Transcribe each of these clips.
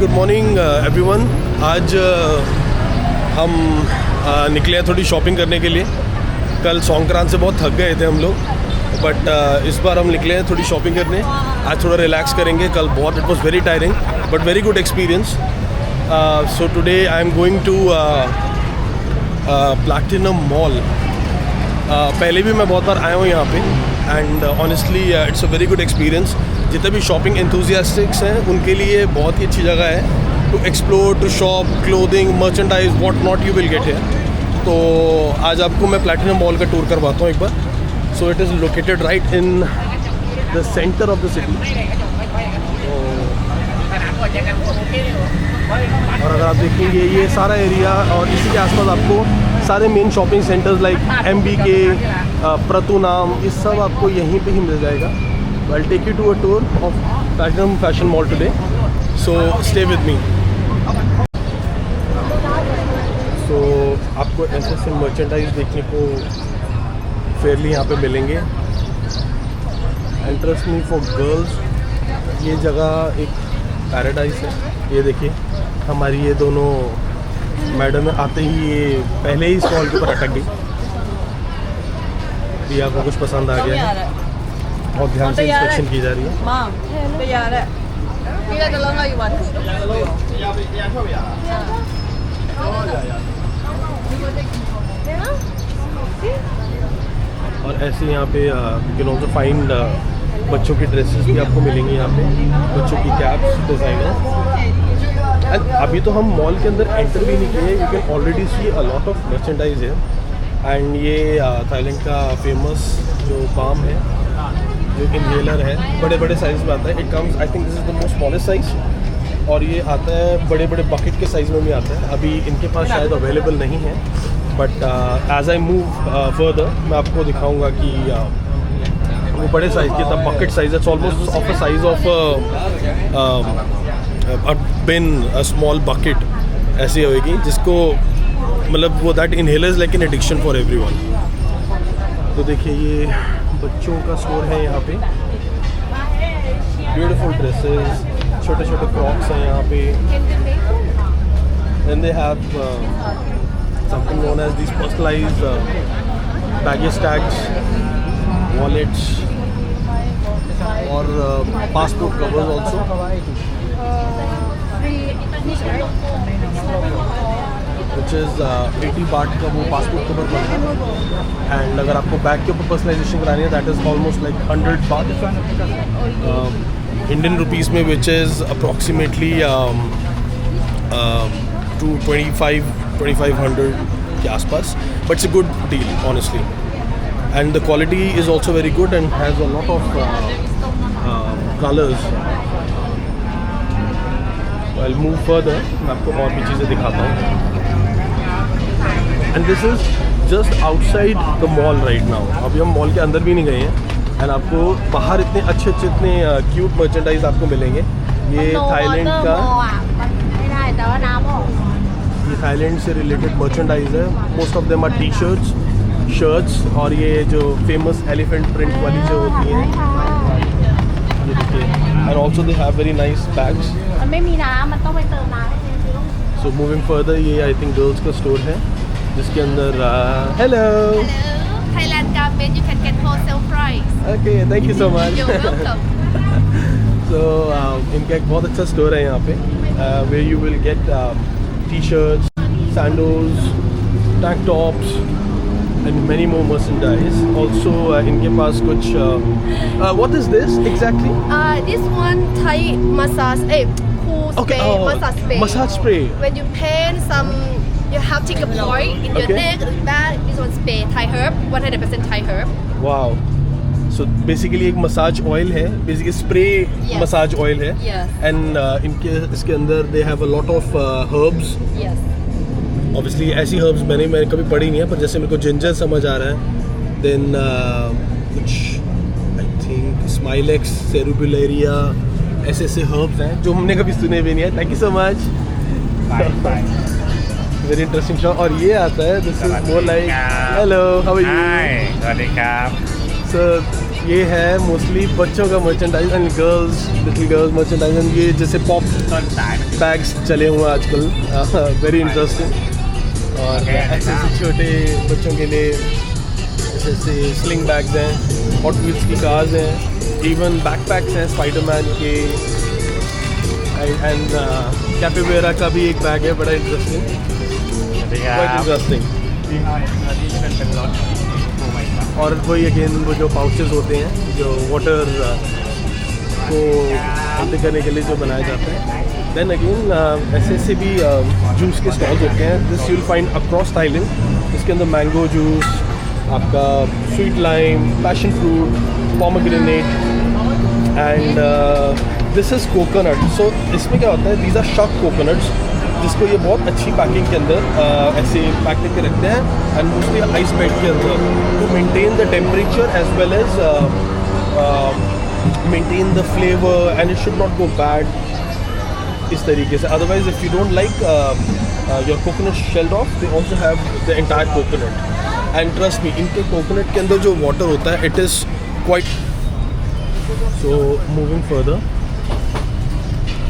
Good morning everyone. आज हम निकले हैं थोड़ी शॉपिंग करने के लिए। कल संक्रांत से बहुत थक गए थे हम लोग, बट इस बार हम निकले हैं थोड़ी शॉपिंग करने। आज थोड़ा रिलैक्स करेंगे। कल बहुत it was very tiring but very good experience. So today I am going to Platinum Mall. पहले भी मैं बहुत बार आया हूँ यहाँ पे and honestly it's a very good experience. जितने भी शॉपिंग एंथुजियास्टिक्स हैं उनके लिए बहुत ही अच्छी जगह है to explore, to shop, clothing, merchandise, what not you will get here. तो आज आपको मैं प्लैटिनम मॉल का टूर करवाता हूँ एक बार। So it is located right in the centre of the city. और अगर आप देखेंगे ये सारा एरिया और इसी के आसपास आपको सारे main shopping centres like MBK, प्रतुनाम, ये सब आपको यहीं पे ही मिल जाएगा। I'll take you to a tour of Platinum Fashion Mall today. So stay with me. So आपको ऐसे मर्चेंडाइज देखने को फेयरली यहाँ पे मिलेंगे। And trust me, for girls ये जगह एक पैराडाइज है। ये देखिए हमारी ये दोनों मैडम आते ही ये पहले ही स्टॉल के ऊपर अटक गई। ये आपको कुछ पसंद आ गया है? बहुत ध्यान से इंस्पेक्शन की जा रही है। और ऐसे यहाँ पे यू नो द फाइन बच्चों की ड्रेसेस भी आपको मिलेंगी यहाँ पे, बच्चों की कैप्स, डिज़ाइनर। एंड अभी तो हम मॉल के अंदर एंटर भी नहीं किए, you can already see a lot of merchandise है। एंड ये थाईलैंड का फेमस जो बाम है, जो इनहेलर है, बड़े बड़े साइज़ में आता है। It comes, I think this is the most smallest size. और ये आता है बड़े बड़े बकेट के साइज़ में भी आता है। अभी इनके पास शायद अवेलेबल नहीं है, but as I move further मैं आपको दिखाऊंगा कि वो बड़े साइज़ की, the bucket size, it's almost of a size of a bin, a small bucket ऐसी होगी, जिसको मतलब वो that inhaler is like an addiction for everyone. तो देखिए ये बच्चों का स्टोर है यहाँ पे। ब्यूटीफुल ड्रेसेस, छोटे छोटे फ्रॉक्स हैं यहाँ पे। And they have something known as this personalised baggage tags, wallets और passport covers also, which is 80 baht का वो पासपोर्ट कवर बनता है। एंड अगर आपको बैग के ऊपर पर्सनलाइजेशन करानी है दैट इज़ ऑलमोस्ट लाइक 100 बाट इंडियन रुपीज़ में, विच इज़ अप्रॉक्सीमेटली टू 2500 के आसपास। But it's a good deal honestly, and the quality is also very good and has a lot of colours. I'll move further, मैं आपको और भी चीज़ें दिखाता हूँ। And this is just outside the mall right now. अभी हम mall के अंदर भी नहीं गए हैं। एंड आपको बाहर इतने अच्छे अच्छे, इतने क्यूट मर्चेंडाइज आपको मिलेंगे। ये थाईलैंड का, ये थाईलैंड से रिलेटेड मर्चेंडाइज है। Most of them are t-shirts, shirts, और ये जो फेमस एलिफेंट प्रिंट वाली जो होती हैं, ये देखिए। And also they have very nice bags. So moving further, ये आई थिंक गर्ल्स का स्टोर है जिसके अंदर hello Thailand garment you can get wholesale price. Okay, thank you so much. You're welcome. So इनका एक बहुत अच्छा स्टोर है यहाँ पे, where you will get t-shirts, sandals, tank tops and many more merchandise. Also इनके पास कुछ what is this exactly? This one Thai massage, cool spray, massage spray. Massage spray. When you paint some, you have take a point in your Okay. neck, back. This one spray Thai herb, 100% Thai herb. Wow. So basically एक massage oil है, basically spray massage oil है। Yes. And इनके इसके अंदर they have a lot of herbs. Yes. Obviously ऐसी herbs मैंने कभी पढ़ी नहीं है, पर जैसे मेरे को जिंजर समझ आ रहा है, देन कुछ आई थिंक स्माइलेक्स, सेरुबुलेरिया, ऐसे ऐसे हर्ब्स हैं जो हमने कभी सुने भी नहीं है। Thank you so much, very interesting show. और ये आता है, this is more like hello, how are you? Hi, सวัสดีครับ So ये है मोस्टली बच्चों का merchandise and girls, little girls merchandise, and ये जैसे पॉप बैग्स चले हुए हैं आजकल, वेरी इंटरेस्टिंग। और ऐसे छोटे बच्चों के लिए जैसे स्लिंग बैग्स हैं, हॉट व्हील्स की कार्स हैं, इवन बैकपैक्स हैं स्पाइडरमैन के, एंड कैपेवेरा का भी एक बैग है, बड़ा इंटरेस्टिंग, इंटरेस्टिंग। और वही अगेन वो जो पाउचेस होते हैं जो वाटर को फिल्टर करने के लिए जो बनाए जाते हैं। देन अगेन ऐसे ऐसे भी जूस के स्टॉल्स होते हैं, this you will find across Thailand. इसके अंदर मैंगो जूस, आपका sweet lime, passion fruit, pomegranate, and this is coconut. So इसमें क्या होता है, दीज आर शॉक कोकोनट्स, जिसको ये बहुत अच्छी पैकिंग के अंदर ऐसे पैक करके रखते हैं, एंड मोस्टली आइस बेड के अंदर to maintain the temperature as well as maintain the flavour, and it should not go bad इस तरीके से। Otherwise if you don't like your coconut shelled off, they also have the entire coconut, and trust me, इनके coconut के अंदर जो water होता है it is quite. So moving further,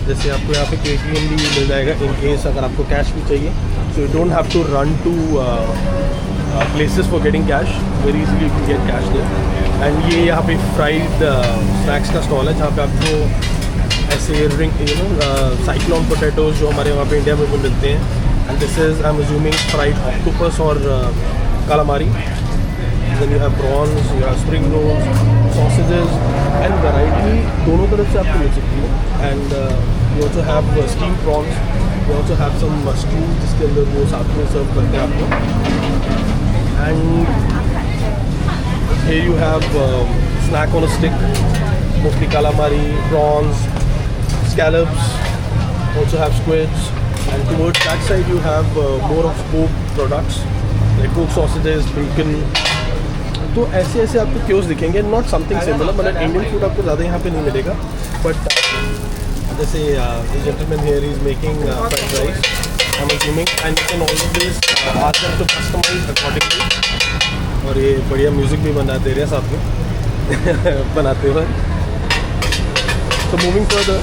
जैसे आपको यहाँ पे KTM भी मिल जाएगा इन केस अगर आपको कैश भी चाहिए, so you don't have to run to places for getting cash, very easily you can get cash there. And ये यहाँ पे फ्राइड स्नैक्स का स्टॉल है जहाँ पे आपको ऐसे रिंग साइक्लोन पोटैटोज जो हमारे वहाँ पे इंडिया में भी मिलते हैं, and this is I am assuming fried octopus और calamari. Then you have prawns, you have spring rolls, sausages, and variety दोनों तरफ से आपको मिल सकती है। And you also have steamed prawns, you also have some stew जिसके अंदर वो साथ में सर्व करते हैं आपको। And here you have snack on a stick, mostly calamari, prawns, scallops, also have squids, and towards that side you have more of pork products like pork sausages, bacon। तो ऐसे ऐसे आपको क्योस दिखेंगे, नॉट समथिंग सिमिलर, मतलब Indian food आपको ज़्यादा यहाँ पे नहीं मिलेगा, बट जैसे the gentleman here is making fried rice, I am assuming, and you can always ask them to customize accordingly. और ये बढ़िया म्यूज़िक भी बना दे रहे हैं साथ में बनाते हुए। तो मूविंग फर्दर,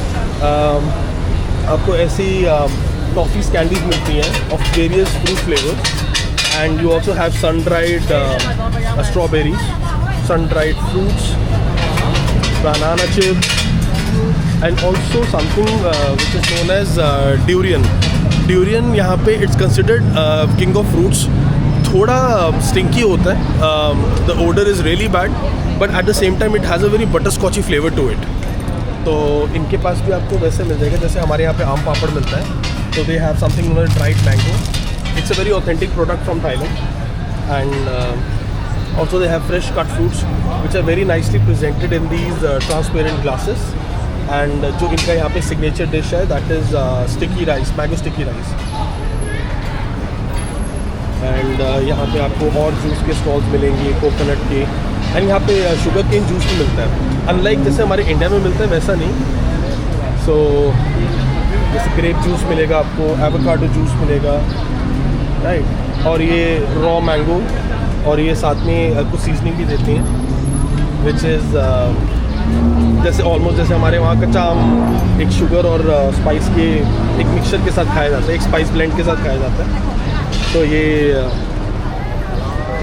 आपको ऐसी टॉफ़ीज़ कैंडीज़ मिलती हैं of various fruit flavours, and you also have sun-dried strawberries, sun-dried fruits, banana chips, and also something which is known as durian. Durian यहाँ पे it's considered king of fruits. थोड़ा stinky होता है, the odor is really bad, but at the same time it has a very butterscotchy flavor to it. तो इनके पास भी आपको वैसे मिल जाएगा जैसे हमारे यहाँ पे आम पापड़ मिलता है, तो they have something known as dried mango. It's a very authentic product from Thailand, and also they have fresh cut fruits which are very nicely presented in these transparent glasses, and जो इनका यहाँ पे signature dish है that is sticky rice, mango sticky rice, and यहाँ पे आपको और juice के स्टॉल्स मिलेंगे कोकोनट के, एंड यहाँ पे शुगर केन जूस भी मिलता है, अनलाइक जैसे हमारे इंडिया में मिलता है वैसा नहीं। सो जैसे ग्रेप जूस मिलेगा आपको, एवोकाडो जूस मिलेगा, राइट, और ये रॉ मैंगो, और ये साथ में कुछ सीजनिंग भी देती हैं विच इज़ जैसे ऑलमोस्ट जैसे हमारे वहाँ कच्चा आम एक शुगर और स्पाइस के एक मिक्सचर के साथ खाया जाता है, एक स्पाइस ब्लेंड के साथ खाया जाता है। तो ये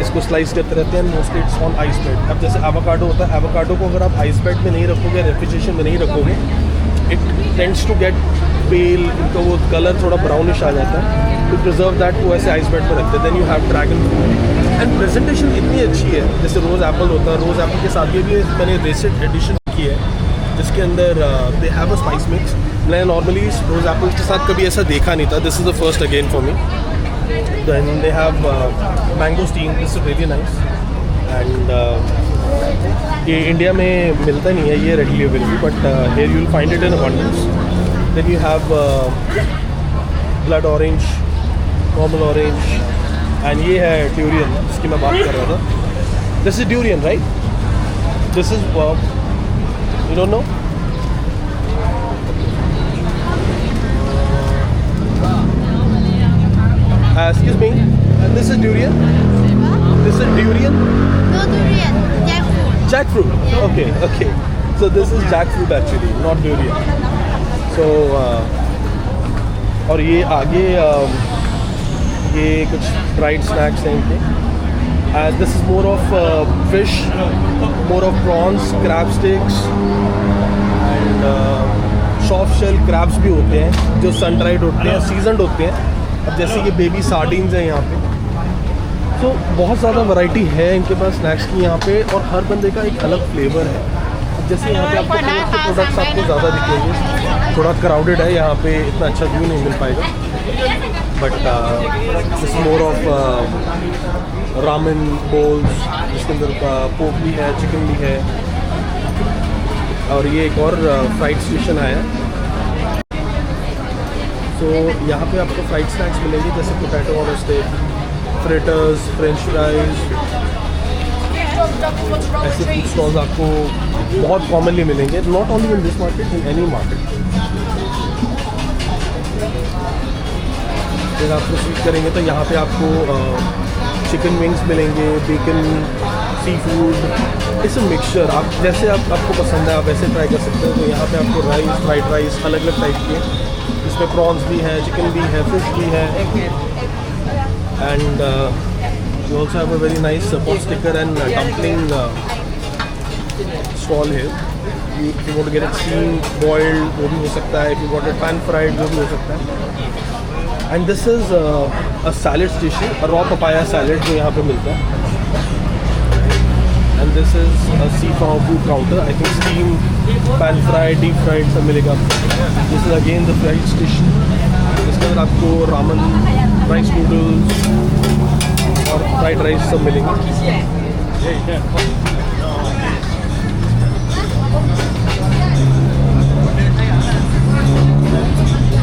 इसको स्लाइस करते रहते हैं, mostly it's on ice bed. अब जैसे एवोकाडो होता है, एवोकाडो को अगर आप आइस बेड में नहीं रखोगे, रेफ्रिजरेशन में नहीं रखोगे, इट टेंड्स टू गेट पेल, इनका वो कलर थोड़ा ब्राउनिश आ जाता है। टू प्रिजर्व दैट वो ऐसे आइस बेड पर रखते हैं। Then you have dragon fruit, and presentation इतनी अच्छी है, जैसे रोज़ एप्पल होता है, रोज़ एप्पल के साथ ये भी मैंने रेसिड एडिशन की है जिसके अंदर they have a spice mix. मैं नॉर्मली रोज़ एप्पल के साथ कभी ऐसा देखा नहीं था, this is the first again for me. Then they have mango steam, this is really nice, and ये इंडिया में मिलता नहीं है ये readily available, but here you will find it in abundance. Then you have blood orange, normal orange, and ये है durian जिसकी मैं बात कर रहा था। This is durian, right? This is you don't know? Excuse me, this is durian? This is durian? No durian, jackfruit. Jackfruit. Okay. So this is jackfruit actually, not durian. So और ये आगे ये कुछ फ्राइड स्नैक्स हैं इनके. And this is more of fish, more of prawns, crab sticks and soft shell crabs भी होते हैं जो सन ड्राइड होते हैं, सीजनड होते हैं. अब जैसे ये बेबी सार्डिन्स हैं यहाँ पे. तो बहुत ज़्यादा वैरायटी है इनके पास स्नैक्स की यहाँ पे और हर बंदे का एक अलग फ्लेवर है. जैसे यहाँ पे आपको प्रोडक्ट्स आपको ज़्यादा दिखेंगे. थोड़ा क्राउडेड है यहाँ पे, इतना अच्छा व्यू नहीं मिल पाएगा. But this more of ramen bowls जिसके अंदर पोर्क भी है, चिकन भी है. और ये एक और फ्राइड स्टेशन आया. तो यहाँ पे आपको फ्राइड स्नैक्स मिलेंगे जैसे पोटैटो और स्टेक, फ्रिटर्स, फ्रेंच फ्राइज. ऐसे फूड स्टॉल्स आपको बहुत कॉमनली मिलेंगे, not only in this market, in any market. अगर आप प्रोसीड करेंगे तो यहाँ पे आपको चिकन विंग्स मिलेंगे, bacon, sea food. It's a mixture. आप जैसे आपको पसंद है आप वैसे ट्राई कर सकते हो. तो यहाँ पे आपको राइस, फ्राइड राइस अलग अलग टाइप के, इसमें प्रॉन्स भी है, चिकन भी है, फिश भी है. And you also have a very nice pot sticker and dumpling stall here. If you want to get it steamed, boiled, वो भी हो सकता है. If you want it pan fried, वो भी हो सकता है. And this is a salad station, a raw papaya salad जो यहाँ पे मिलता है. And this is a seafood food counter. I think steamed, pan fried, deep fried सब मिलेगा. This is again the fried station. इसके अंदर आपको रामन, राइस नूडल्स और फ्राइड राइस सब मिलेंगे.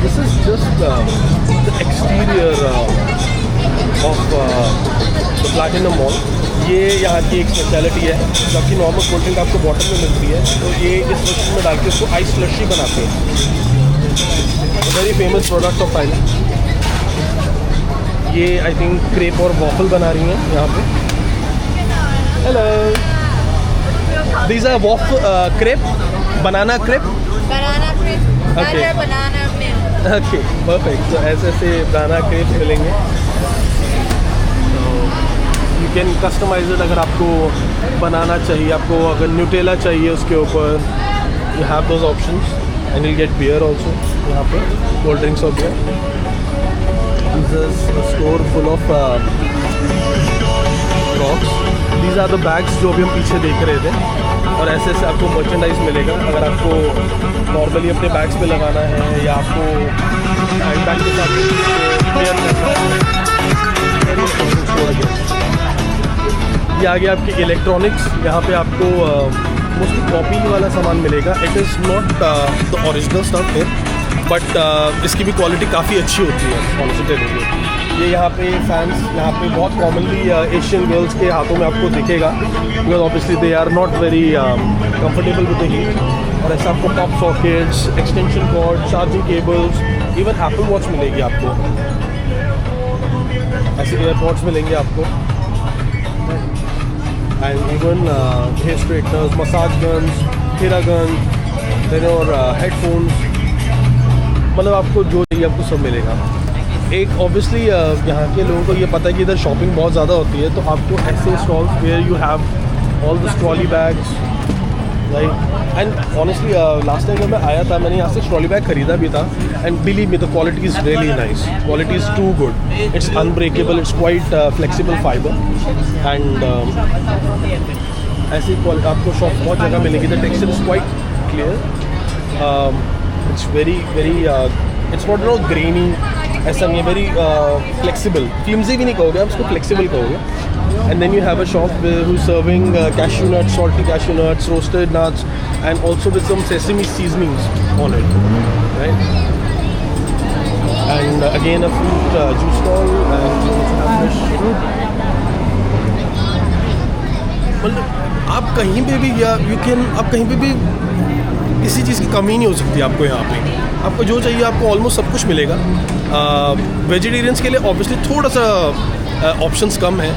This is just the exterior of the Platinum Mall. ये यहाँ की एक स्पेशलिटी है. जबकि नॉर्मल कोल्ड ड्रिंक आपको बॉटल में मिलती है, तो ये इस मशीन में डाल के उसको आइस लस्सी बनाते हैं. Very famous product of Thailand. ये आई थिंक क्रेप और वॉफल बना रही हैं यहाँ पे. Hello, these are crepe, banana crepe. butter banana milk. Okay, perfect. तो ऐसे बनाना क्रेप मिलेंगे. You can customize it. अगर आपको बनाना चाहिए, आपको अगर न्यूटेला चाहिए उसके ऊपर, you have those options. And you get beer also यहाँ पे, कोल्ड ड्रिंक्स और beer. This is a store full of rocks. These are the bags जो अभी हम पीछे देख रहे थे. और ऐसे ऐसे आपको मर्चेंडाइज मिलेगा. अगर आपको नॉर्मली अपने बैग्स पे लगाना है या आपको हैंड बैग के साथ पेयर करना है. ये आगे आपके इलेक्ट्रॉनिक्स. यहाँ पे आपको मोस्टली कॉपी वाला सामान मिलेगा. It is not the original stuff है, बट इसकी भी क्वालिटी काफ़ी अच्छी होती है, कॉन्सेंट्रेटेड. ये यहाँ पे फैंस यहाँ पे बहुत कॉमनली एशियन गर्ल्स के हाथों में आपको दिखेगा, because obviously they are not very comfortable with the heat. और ऐसा आपको pop sockets, extension cord, charging cables, even Apple watch मिलेगी आपको. ऐसे एयरपॉड्स मिलेंगे आपको. And even hair straighteners, massage guns, हेरा गन, देन और हेडफोन्स. मतलब आपको जो चाहिए आपको सब मिलेगा. एक ऑब्वियसली यहाँ के लोगों को ये पता है कि इधर शॉपिंग बहुत ज़्यादा होती है, तो आपको ऐसे stalls where you have all the trolley bags, right. And honestly last time जब मैं आया था, मैंने यहाँ से ट्रॉली बैग ख़रीदा भी था. And believe me, the quality is really nice. Quality is too good. It's unbreakable, it's quite flexible fibre. And ऐसी आपको शॉप बहुत जगह मिलेगी. The texture is quite clear. It's very it's not grainy, ऐसा नहीं है. वेरी फ्लेक्सिबल, फ्लिम्जी भी नहीं कहोगे आप उसको, फ्लेक्सिबल कहोगे. And then you have a shop who is serving cashew nuts, salty cashew nuts, roasted nuts, and also with some sesame seasonings on it, right? And again a fruit juice stall, and you also have fresh fruit. मतलब आप कहीं पे भी, या you can, आप कहीं पे भी किसी चीज़ की कमी नहीं हो सकती आपको यहाँ पे. आपको जो चाहिए आपको ऑलमोस्ट सब कुछ मिलेगा. वेजिटेरियंस के लिए ऑब्वियसली थोड़ा सा ऑप्शंस कम है,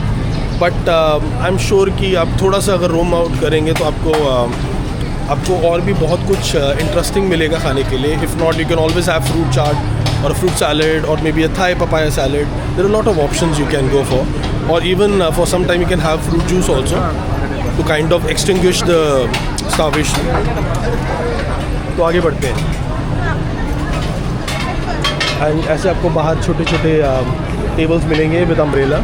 बट आई एम श्योर कि आप थोड़ा सा अगर रोम आउट करेंगे तो आपको और भी बहुत कुछ इंटरेस्टिंग मिलेगा खाने के लिए. If not you can always have fruit chaat और फ्रूट सैलड और maybe a Thai papaya salad. There are a lot of options you can go for, or even for some time you can have fruit juice also to kind of extinguish the starvation. तो आगे बढ़ते हैं. And ऐसे आपको बाहर छोटे छोटे tables मिलेंगे विद अम्ब्रेला.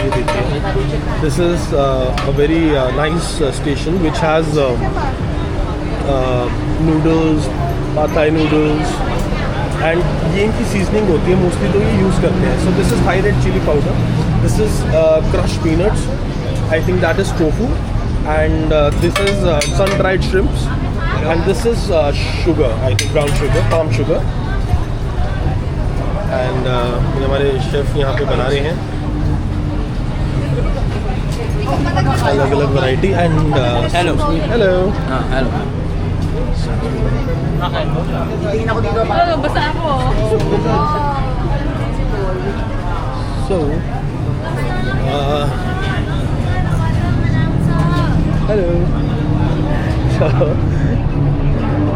ये देखिए, this is a very nice station which has noodles, pad thai noodles, and ये इनकी सीजनिंग होती है मोस्टली, तो ये यूज़ करते हैं. So this is Thai red chilli powder, this is crush peanuts, I think that is tofu, and this is sun dried shrimps, and this is sugar, I think brown sugar, palm sugar. And हमारे chef यहाँ पे बना रहे हैं अलग अलग variety. And Hello. Hello. Hello. Basta ako. So, hello.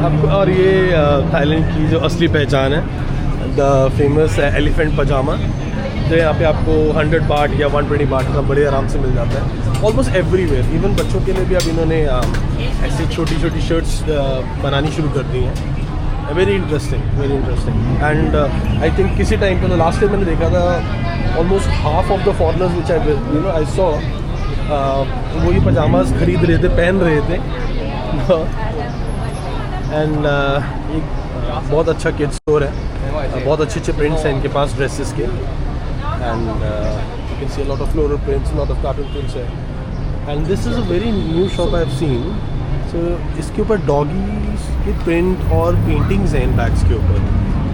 आपको और ये थाईलैंड की जो असली पहचान है, द फेमस एलिफेंट पजामा, जो यहाँ पे आपको 100 बाट या 120 बाट का बड़े आराम से मिल जाता है ऑलमोस्ट एवरीवेयर. इवन बच्चों के लिए भी अब इन्होंने ऐसी छोटी छोटी शर्ट्स बनानी शुरू कर दी हैं. Very interesting, very interesting. And I think किसी टाइम पे लास्ट टाइम मैंने देखा था almost half of the foreigners which I saw वो ये पजामाज खरीद रहे थे, पहन रहे थे. एंड एक बहुत अच्छा किड स्टोर है, बहुत अच्छे अच्छे प्रिंट्स हैं इनके पास ड्रेसेस के. And you can see a lot of floral prints, lot of cartoon prints है. And this is a very new shop I have seen. So इसके ऊपर डॉगीज के प्रिंट और पेंटिंग्स हैं इन बैग्स के ऊपर,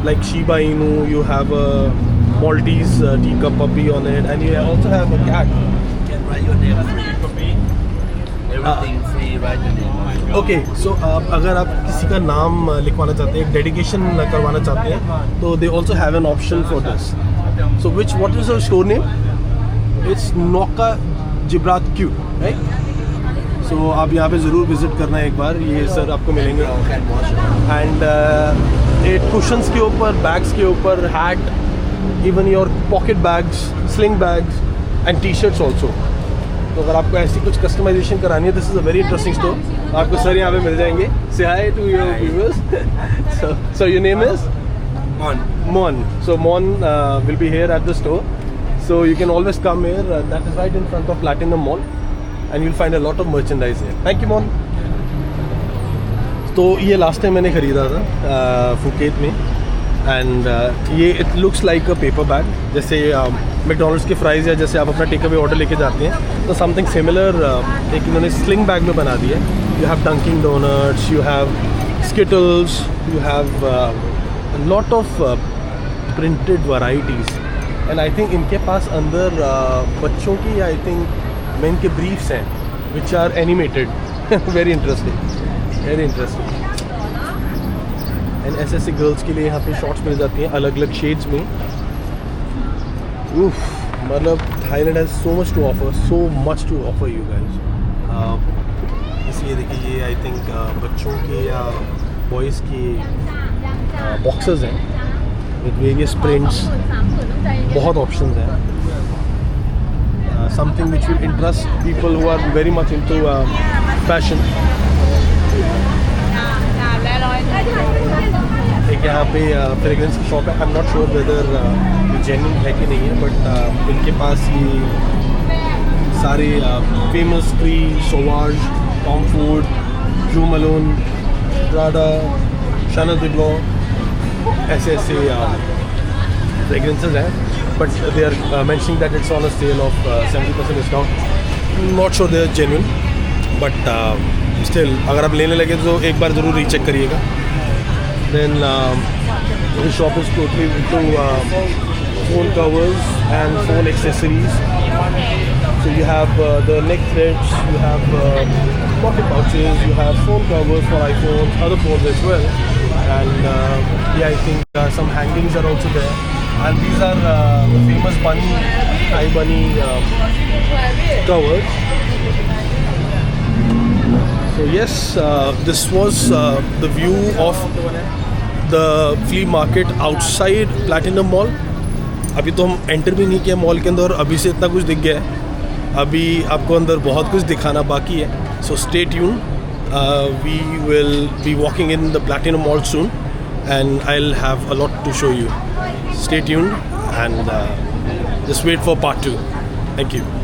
लाइक शीबा इनू, you have a Maltese teacup puppy on it, and you also have a cat. You can write your name free for me. Everything free, write your name. Okay, so अगर आप किसी का नाम लिखवाना चाहते हैं, एक डेडिकेशन करवाना चाहते हैं, तो they also have an option for this. So what is your store name? It's Noka Jibrat Q, right? So आप यहाँ पे ज़रूर विज़िट करना है एक बार. ये सर आपको मिलेंगे. एंड ये कुशन्स के ऊपर, बैग्स के ऊपर, hat, even your pocket bags, sling bags and T shirts also. तो अगर आपको ऐसी कुछ कस्टमाइजेशन करानी है, this is a very interesting store. आपको सर यहाँ पे मिल जाएंगे. Say hi to your viewers. So your name is Mon. So Mon will be here at the store. So you can always come here. That is right in front of Platinum Mall, and you'll find a lot of merchandise here. Thank you, Mon. तो ये last time मैंने ख़रीदा था Phuket में. And ये it looks like a paper bag, जैसे McDonald's के fries या जैसे आप अपना टेक अवे ऑर्डर लेके जाते हैं, तो समथिंग सिमिलर एक इन्होंने स्लिंग बैग में बना दिया है. You have dunking donuts, you have Skittles, you have lot of printed varieties. And I think इनके पास अंदर बच्चों की आई थिंक मेन के ब्रीफ्स हैं which are animated. Very interesting, very interesting. And ऐसे गर्ल्स के लिए यहाँ पे शॉर्ट्स मिल जाती हैं अलग अलग शेड्स में. उफ, मतलब Thailand has so much to offer, so much to offer you guys. इसलिए देखिए, ये आई थिंक बच्चों के या बॉयज़ की बॉक्सेस हैं विद वेरियस प्रिंट्स. बहुत ऑप्शंस हैं. Something which will interest people who are very much into fashion. एक यहाँ पे फ्रेगरेंस की शॉप है. I am not sure whether genuine है कि नहीं है, बट इनके पास ये सारे famous Creed, Sauvage, Tom Ford, Jo Malone, Prada, Chanel दिब्लो, ऐसे फ्रेगरेंसेज हैं. But they are mentioning that it's on a sale of 70% discount. Not sure they are genuine, but still अगर आप लेने लगे तो एक बार ज़रूर रीचेक करिएगा. Then this shop is totally into phone covers and phone accessories. So you have the neck threads, you have pocket pouches, you have phone covers for iPhones, other phones as well. And yeah, I think some hangings are also there. and these are the famous bunny, Thai bunny covers. So yes, this was the view of the flea market outside Platinum Mall. अभी तो हम enter भी नहीं किया mall के अंदर, अभी से इतना कुछ दिख गया है. अभी आपको अंदर बहुत कुछ दिखाना बाकी है. So stay tuned. We will be walking in the Platinum Mall soon, and I'll have a lot to show you. Stay tuned and just wait for part 2. Thank you.